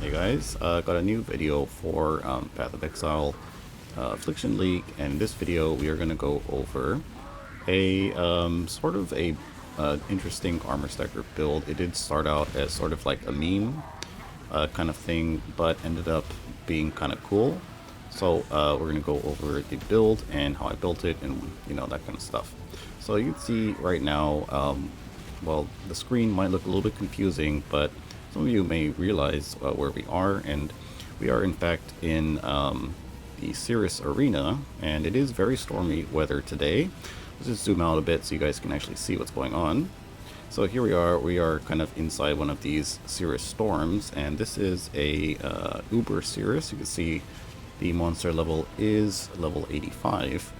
Hey guys, got a new video for Path of Exile Affliction League, and in this video we are going to go over a sort of a interesting armor stacker build. It did start out as sort of like a meme kind of thing, but ended up being kind of cool. So we're going to go over the build and how I built it and that kind of stuff. So you can see right now, well, the screen might look a little bit confusing, but some of you may realize where we are, and we are in fact in the Sirus Arena, and it is very stormy weather today. Let's just zoom out a bit so you guys can actually see what's going on. So here we are kind of inside one of these Sirus Storms, and this is a Uber Sirus. You can see the monster level is level 85,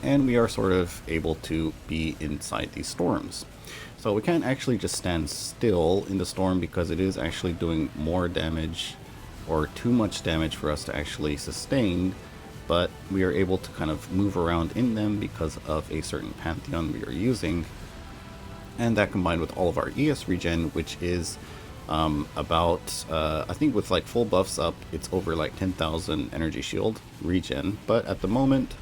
and we are sort of able to be inside these storms. So we can't actually just stand still in the storm because it is actually doing more damage, or too much damage for us to actually sustain, but we are able to kind of move around in them because of a certain pantheon we are using, and that combined with all of our ES regen, which is about I think with like full buffs up, it's over like 10,000 energy shield regen, but at the moment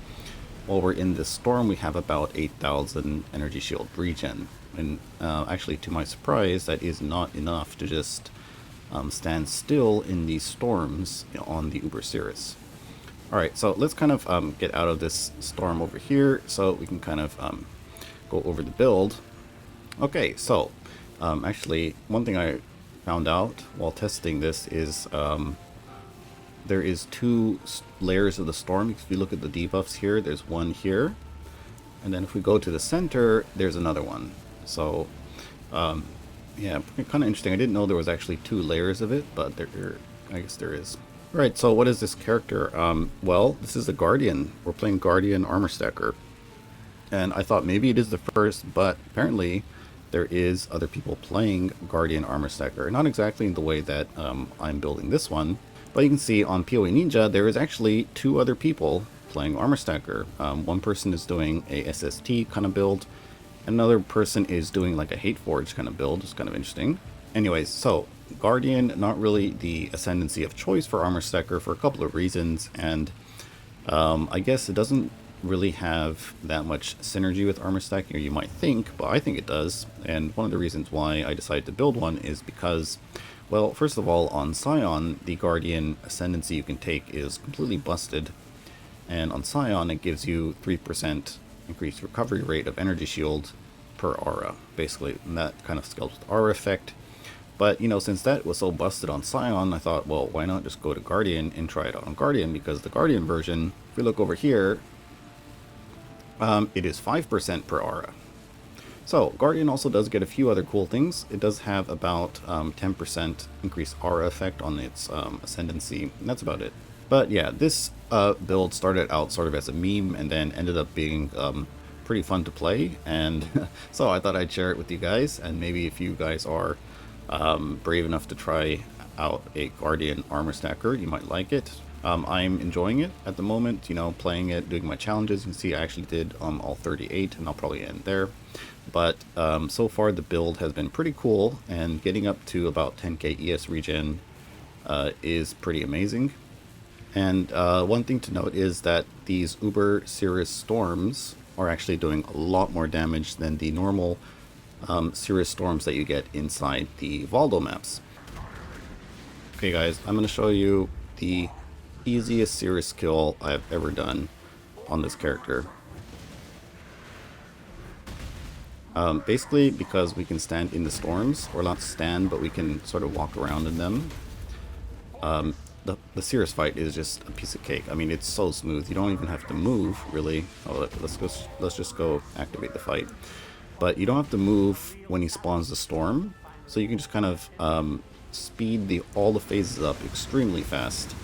while we're in this storm we have about 8,000 energy shield regen. And actually, to my surprise, that is not enough to just stand still in these storms on the Uber Sirus. Alright, so let's kind of get out of this storm over here so we can kind of go over the build. Okay, so actually, one thing I found out while testing this is there is two layers of the storm. If you look at the debuffs here, there's one here, and then if we go to the center, there's another one. So, yeah, kind of interesting. I didn't know there was actually two layers of it, but I guess there is. Right, so what is this character? Well, this is a Guardian. We're playing Guardian Armour Stacker. And I thought maybe it is the first, but apparently there is other people playing Guardian Armour Stacker. Not exactly in the way that I'm building this one, but you can see on PoE Ninja, there is actually two other people playing Armour Stacker. One person is doing a SST kind of build, another person is doing like a Hate Forge kind of build. It's kind of interesting. Anyways, so Guardian, not really the ascendancy of choice for Armour Stacker for a couple of reasons, and I guess it doesn't really have that much synergy with Armour Stacking, or you might think, but I think it does. And one of the reasons why I decided to build one is because, well, first of all, on Scion, the Guardian ascendancy you can take is completely busted, and on Scion it gives you 3% increased recovery rate of energy shield per aura, basically, and that kind of scales with aura effect. But since that was so busted on Scion, I thought, well, why not just go to Guardian and try it out on Guardian, because the Guardian version, if we look over here, it is 5% per aura. So Guardian also does get a few other cool things. It does have about 10% increased aura effect on its ascendancy, and that's about it. But yeah, this build started out sort of as a meme and then ended up being pretty fun to play, and so I thought I'd share it with you guys, and maybe if you guys are brave enough to try out a Guardian Armour Stacker, you might like it. I'm enjoying it at the moment, playing it, doing my challenges. You can see I actually did all 38, and I'll probably end there. But so far the build has been pretty cool, and getting up to about 10k ES regen is pretty amazing. And one thing to note is that these Uber Sirus Storms are actually doing a lot more damage than the normal Sirus Storms that you get inside the Valdo maps. Okay guys, I'm going to show you the easiest Sirus kill I've ever done on this character. Basically, because we can stand in the storms, or not stand, but we can sort of walk around in them. The Sirus fight is just a piece of cake. I mean, it's so smooth. You don't even have to move, really. Oh, let's just go activate the fight. But you don't have to move when he spawns the storm, so you can just kind of speed all the phases up extremely fast.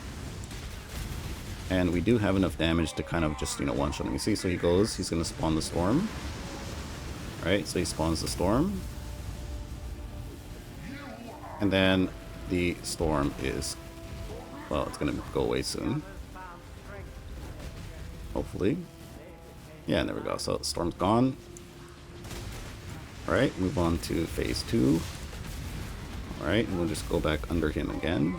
And we do have enough damage to kind of just one-shot him. You see, so he's going to spawn the storm. Right, so he spawns the storm. And then the storm is, well, it's going to go away soon. Hopefully. Yeah, there we go. So the storm's gone. Alright, move on to phase 2. Alright, and we'll just go back under him again.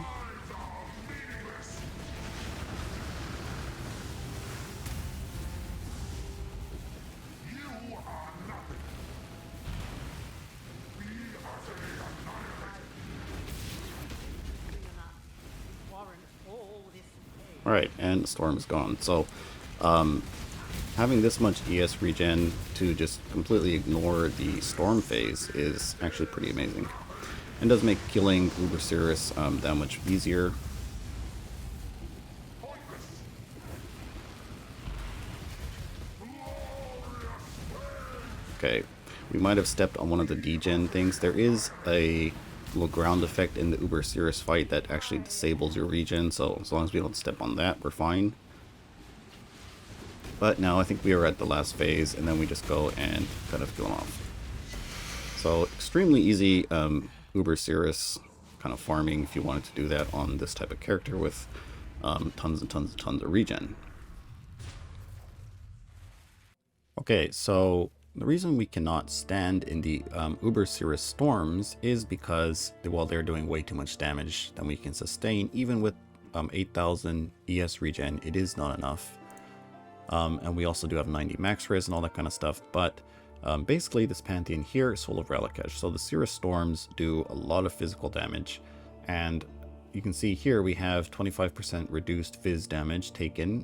Alright, and the storm is gone. So, having this much ES regen to just completely ignore the storm phase is actually pretty amazing. And does make killing Uber Sirus that much easier. Okay, we might have stepped on one of the degen things. There is a little ground effect in the Uber Sirus fight that actually disables your regen, so as long as we don't step on that, we're fine. But now I think we are at the last phase, and then we just go and kind of kill him off. So extremely easy Uber Sirus kind of farming if you wanted to do that on this type of character with tons and tons and tons of regen. Okay, so the reason we cannot stand in the Uber Sirus Storms is because, while they're doing way too much damage than we can sustain, even with 8,000 ES regen, it is not enough. And we also do have 90 max res and all that kind of stuff, but basically this Pantheon here is full of Relic-Edge. So the Sirus Storms do a lot of physical damage, and you can see here we have 25% reduced phys damage taken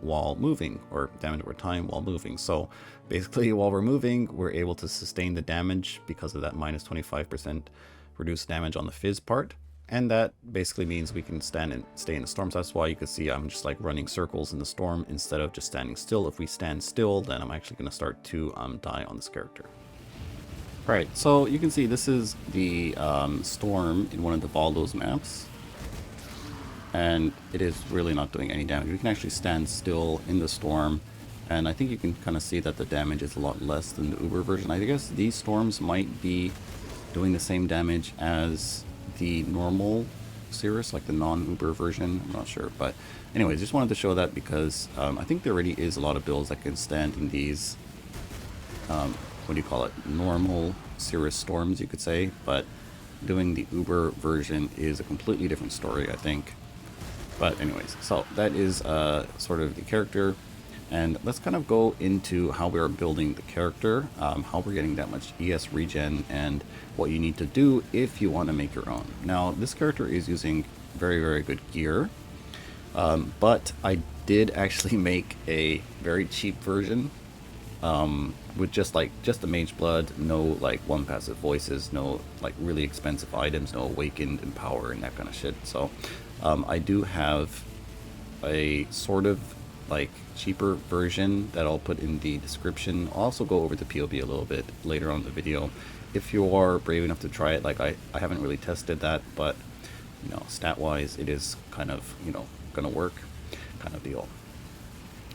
while moving, or damage over time while moving. So basically while we're moving, we're able to sustain the damage because of that minus 25% reduced damage on the phys part. And that basically means we can stand and stay in the storm. So that's why you can see I'm just like running circles in the storm instead of just standing still. If we stand still, then I'm actually going to start to die on this character. Right, so you can see this is the storm in one of the Valdo's maps. And it is really not doing any damage. We can actually stand still in the storm. And I think you can kind of see that the damage is a lot less than the Uber version. I guess these storms might be doing the same damage as the normal Sirus, like the non-Uber version. I'm not sure, but anyways, just wanted to show that because I think there already is a lot of builds that can stand in these what do you call it, normal Sirus Storms, you could say, but doing the Uber version is a completely different story, I think. But anyways, so that is sort of the character, and let's kind of go into how we are building the character, how we're getting that much ES regen, and what you need to do if you want to make your own. Now, this character is using very, very good gear, but I did actually make a very cheap version with just the mage blood, no like one passive voices, no like really expensive items, no awakened and power and that kind of shit. So I do have a sort of like cheaper version that I'll put in the description. I'll also go over the PoB a little bit later on in the video if you are brave enough to try it. Like I haven't really tested that, but you know, stat wise it is kind of, you know, gonna work kind of deal.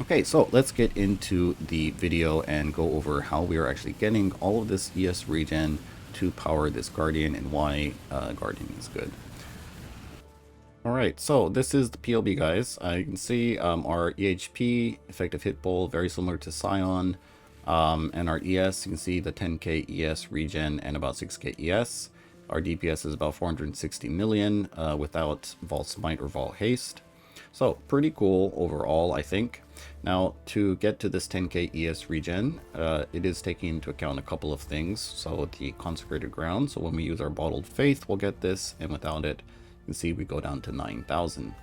Okay, so let's get into the video and go over how we are actually getting all of this ES regen to power this Guardian and why Guardian is good. Alright, so this is the PoB, guys. You can see our EHP, effective hit pool, very similar to Scion, and our ES, you can see the 10k ES regen and about 6k ES. Our DPS is about 460 million without Vol Smite or Vol Haste. So pretty cool overall, I think. Now, to get to this 10k ES regen, it is taking into account a couple of things. So the Consecrated Ground, so when we use our Bottled Faith, we'll get this, and without it, you can see we go down to 9,000.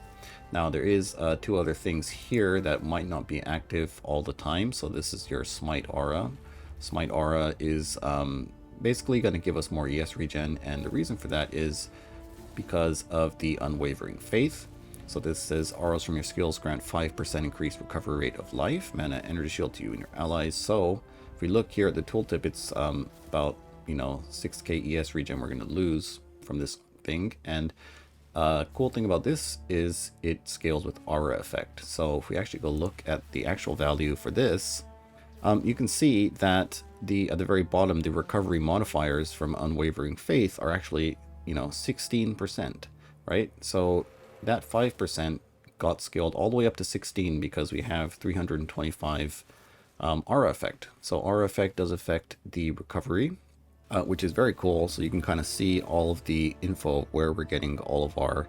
Now, there is two other things here that might not be active all the time. So this is your Smite Aura. Smite Aura is basically going to give us more ES regen, and the reason for that is because of the Unwavering Faith. So this says auras from your skills grant 5% increased recovery rate of life, mana, energy shield to you and your allies. So if we look here at the tooltip, it's about, you know, 6k ES regen we're going to lose from this thing. And cool thing about this is it scales with aura effect. So if we actually go look at the actual value for this, you can see that at the very bottom, the recovery modifiers from Unwavering Faith are actually, you know, 16%, right? So that 5% got scaled all the way up to 16 because we have 325 aura effect. So aura effect does affect the recovery, which is very cool. So you can kind of see all of the info where we're getting all of our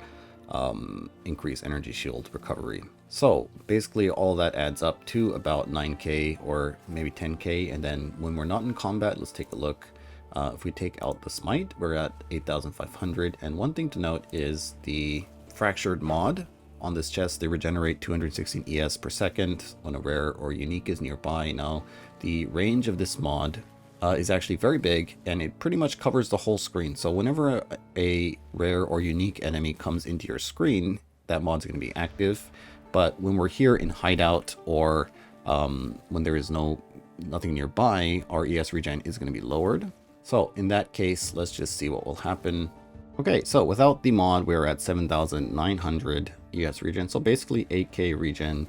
increased energy shield recovery. So basically all that adds up to about 9k or maybe 10k. And then when we're not in combat, let's take a look. If we take out the smite, we're at 8,500. And one thing to note is the fractured mod on this chest. They regenerate 216 ES per second when a rare or unique is nearby. Now, the range of this mod is actually very big, and it pretty much covers the whole screen. So whenever a rare or unique enemy comes into your screen, that mod's going to be active. But when we're here in hideout, or when there is nothing nearby, our ES regen is going to be lowered. So in that case, let's just see what will happen. Okay, so without the mod, we're at 7,900 ES regen. So basically 8k regen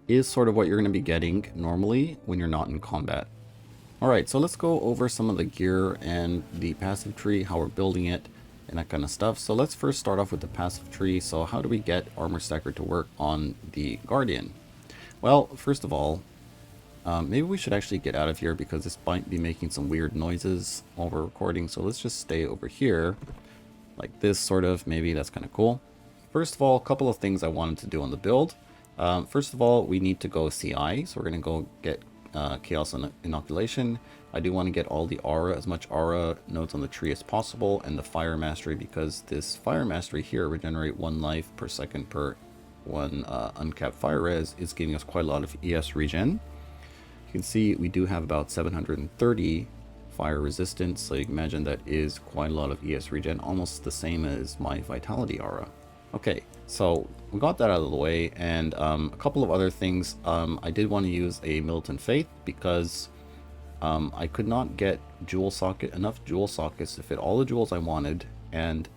is sort of what you're going to be getting normally when you're not in combat. Alright, so let's go over some of the gear and the passive tree, how we're building it, and that kind of stuff. So let's first start off with the passive tree. So how do we get Armor Stacker to work on the Guardian? Well, first of all, maybe we should actually get out of here because this might be making some weird noises while we're recording. So let's just stay over here like this, sort of. Maybe that's kind of cool. First of all, a couple of things I wanted to do on the build. First of all, we need to go CI. So we're going to go get Chaos Inoculation. I do want to get all the aura, as much aura nodes on the tree as possible, and the Fire Mastery, because this Fire Mastery here, regenerate 1 life per second per 1 uncapped fire res, is giving us quite a lot of ES regen. You can see we do have about 730 fire resistance, so you can imagine that is quite a lot of ES regen, almost the same as my Vitality aura. Okay, so we got that out of the way, and a couple of other things. I did want to use a Militant Faith because I could not get enough jewel sockets to fit all the jewels I wanted, and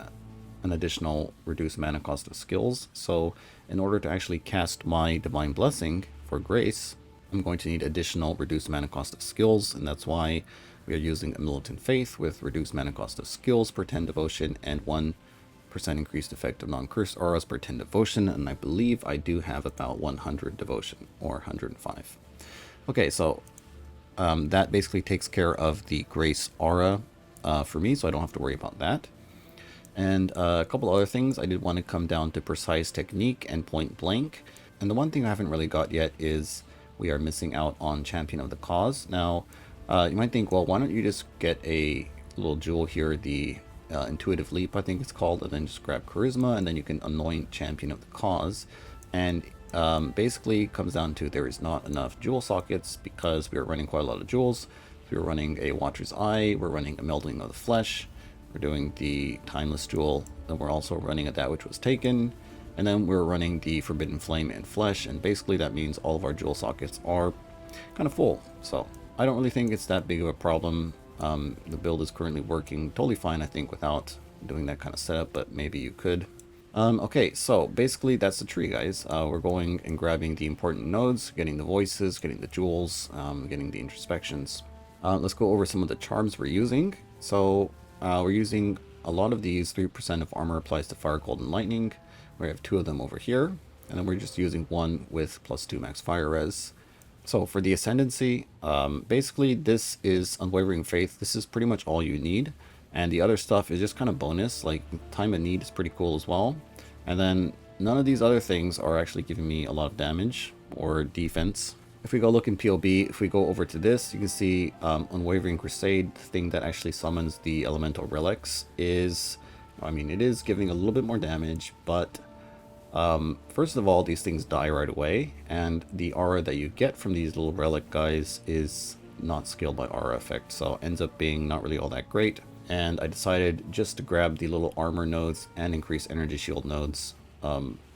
an additional reduced mana cost of skills. So in order to actually cast my Divine Blessing for Grace, I'm going to need additional reduced mana cost of skills, and that's why we are using a Militant Faith with reduced mana cost of skills per 10 devotion and 1% increased effect of non-cursed auras per 10 devotion, and I believe I do have about 100 devotion, or 105. Okay, so that basically takes care of the Grace aura for me, so I don't have to worry about that. And a couple other things, I did want to come down to Precise Technique and Point Blank. And the one thing I haven't really got yet is we are missing out on Champion of the Cause. Now, you might think, well, why don't you just get a little jewel here, the Intuitive Leap, I think it's called, and then just grab Charisma, and then you can anoint Champion of the Cause. And basically comes down to there is not enough jewel sockets because we are running quite a lot of jewels. So we're running a Watcher's Eye, we're running a Melding of the Flesh, we're doing the Timeless Jewel, then we're also running a That Which Was Taken, and then we're running the Forbidden Flame and Flesh, and basically that means all of our jewel sockets are kind of full. So I don't really think it's that big of a problem. The build is currently working totally fine, I think, without doing that kind of setup, but maybe you could. Okay, so basically that's the tree, guys. We're going and grabbing the important nodes, getting the voices, getting the jewels, getting the introspections. Let's go over some of the charms we're using. So we're using a lot of these. 3% of armor applies to fire, cold, and lightning. We have 2 of them over here, and then we're just using 1 with +2 max fire res. So for the Ascendancy, basically this is Unwavering Faith. This is pretty much all you need. And the other stuff is just kind of bonus, like Time of Need is pretty cool as well. And then none of these other things are actually giving me a lot of damage or defense. If we go look in PoB, if we go over to this, you can see Unwavering Crusade, the thing that actually summons the Elemental Relics, is, I mean, it is giving a little bit more damage, but first of all, these things die right away, and the aura that you get from these little relic guys is not scaled by aura effect, so ends up being not really all that great. And I decided just to grab the little armor nodes and increase energy shield nodes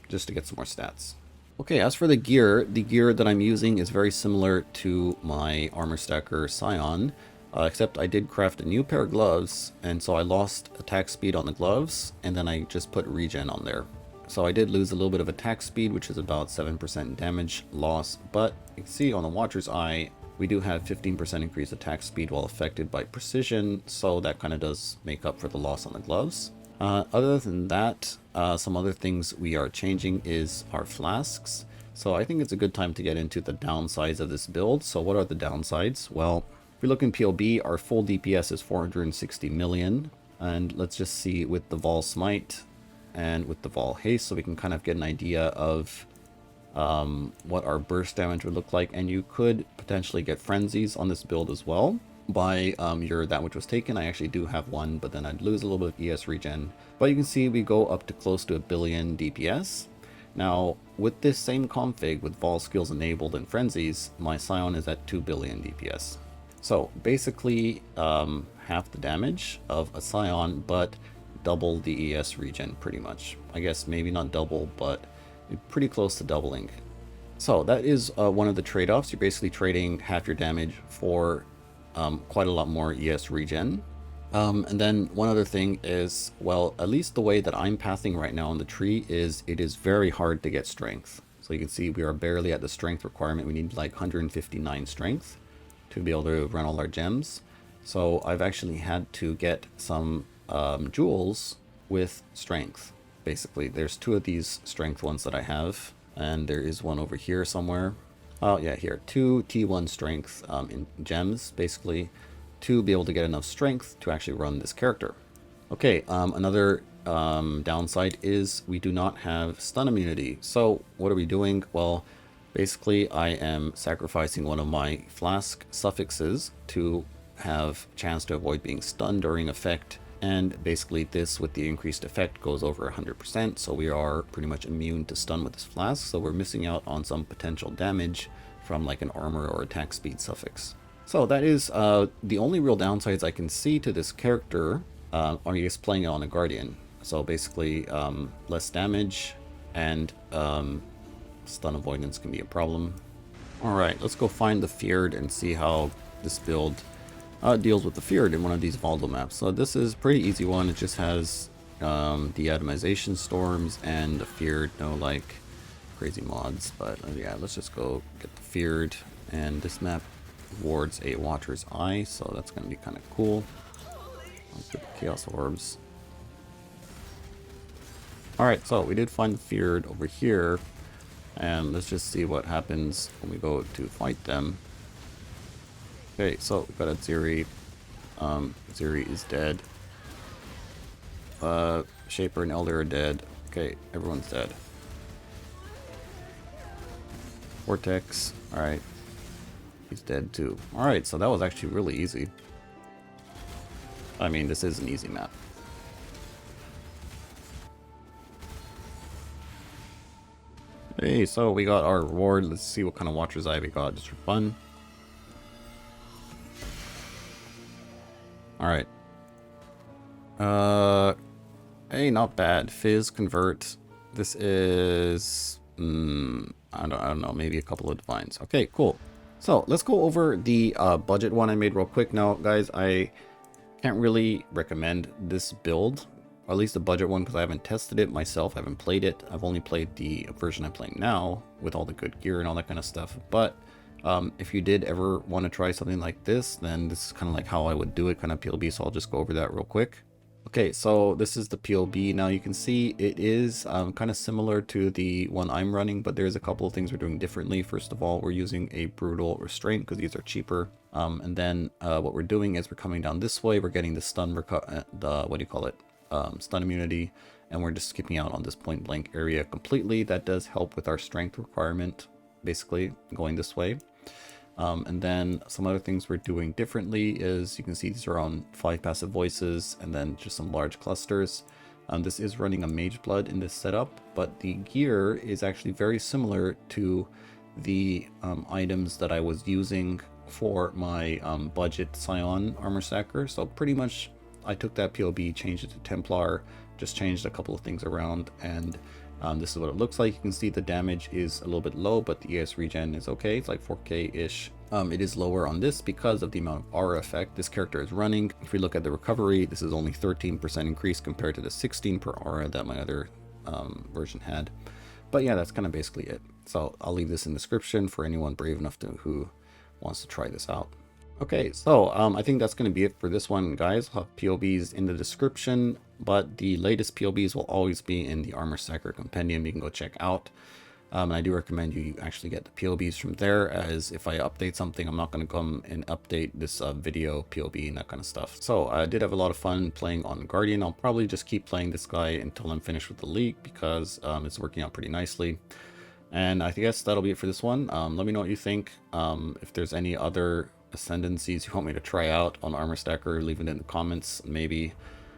just to get some more stats. Okay, as for the gear that I'm using is very similar to my Armor Stacker Scion, except I did craft a new pair of gloves, and so I lost attack speed on the gloves, and then I just put regen on there. So I did lose a little bit of attack speed, which is about 7% damage loss, but you can see on the Watcher's Eye, we do have 15% increased attack speed while affected by precision, so that kind of does make up for the loss on the gloves. Other than that, some other things we are changing is our flasks. So I think it's a good time to get into the downsides of this build. So what are the downsides? Well, we look in PoB, our full DPS is 460 million. And let's just see with the Vol Smite and with the Vol Haste, so we can kind of get an idea of what our burst damage would look like. And you could potentially get frenzies on this build as well by your That Which Was Taken. I actually do have one, but then I'd lose a little bit of ES regen. But you can see we go up to close to 1 billion DPS. Now, with this same config, with Vol skills enabled and frenzies, my Scion is at 2 billion DPS. So basically, half the damage of a Scion, but double the ES regen pretty much. I guess maybe not double, but pretty close to doubling. So that is one of the trade-offs. You're basically trading half your damage for quite a lot more ES regen. And then one other thing is, well, at least the way that I'm pathing right now on the tree is it is very hard to get strength. So you can see we are barely at the strength requirement. We need like 159 strength to be able to run all our gems. So I've actually had to get some jewels with strength. Basically, there's 2 of these strength ones that I have, and there is one over here somewhere. Oh yeah, here, 2 T1 strength in gems, basically, to be able to get enough strength to actually run this character. Okay, another downside is we do not have stun immunity. So what are we doing? Well, basically I am sacrificing one of my flask suffixes to have a chance to avoid being stunned during effect. And basically this, with the increased effect, goes over 100%. So we are pretty much immune to stun with this flask. So we're missing out on some potential damage from like an armor or attack speed suffix. So that is the only real downsides I can see to this character. Are you just playing it on a Guardian? So basically less damage and stun avoidance can be a problem. Alright, let's go find the Feared and see how this build deals with the Feared in one of these Valdo maps. So this is a pretty easy one. It just has the atomization storms and the Feared, no like crazy mods. But yeah, let's just go get the Feared. And this map wards a Watcher's Eye, so that's going to be kind of cool. Let's get the Chaos Orbs. Alright, so we did find the Feared over here. And let's just see what happens when we go to fight them. Okay, so we've got a Ziri. Ziri is dead. Shaper and Elder are dead. Okay, everyone's dead. Vortex. Alright. He's dead too. Alright, so that was actually really easy. I mean, this is an easy map. Hey, so we got our reward. Let's see what kind of Watcher's Eye we got, just for fun. Alright. Hey, not bad. Fizz, Convert. This is... I don't know, maybe a couple of Divines. Okay, cool. So, let's go over the budget one I made real quick. Now, guys, I can't really recommend this build. Or at least the budget one, because I haven't tested it myself. I haven't played it. I've only played the version I'm playing now with all the good gear and all that kind of stuff. But if you did ever want to try something like this, then this is kind of like how I would do it, kind of PoB. So I'll just go over that real quick. Okay, so this is the PoB. Now you can see it is kind of similar to the one I'm running, but there's a couple of things we're doing differently. First of all, we're using a Brutal Restraint because these are cheaper. And then what we're doing is we're coming down this way. We're getting the stun, stun immunity, and we're just skipping out on this point blank area completely. That does help with our strength requirement, basically going this way. And then some other things we're doing differently is, you can see these are on 5 passive voices and then just some large clusters. This is running a Mage Blood in this setup, but the gear is actually very similar to the items that I was using for my budget Scion Armour Stacker. So pretty much I took that PoB, changed it to Templar, just changed a couple of things around, and this is what it looks like. You can see the damage is a little bit low, but the ES regen is okay. It's like 4k-ish. It is lower on this because of the amount of aura effect this character is running. If we look at the recovery, this is only 13% increase compared to the 16 per aura that my other version had. But yeah, that's kind of basically it. So I'll leave this in the description for anyone brave enough to who wants to try this out. Okay, so I think that's going to be it for this one, guys. I'll have PoBs in the description, but the latest PoBs will always be in the Armour Stacker Compendium. You can go check out. And I do recommend you actually get the PoBs from there, as if I update something, I'm not going to come and update this video PoB and that kind of stuff. So I did have a lot of fun playing on Guardian. I'll probably just keep playing this guy until I'm finished with the league, because it's working out pretty nicely. And I guess that'll be it for this one. Let me know what you think. If there's any other ascendancies you want me to try out on Armor Stacker, leave it in the comments. Maybe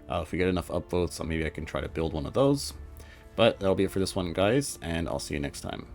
if we get enough upvotes, maybe I can try to build one of those. But that'll be it for this one, guys, and I'll see you next time.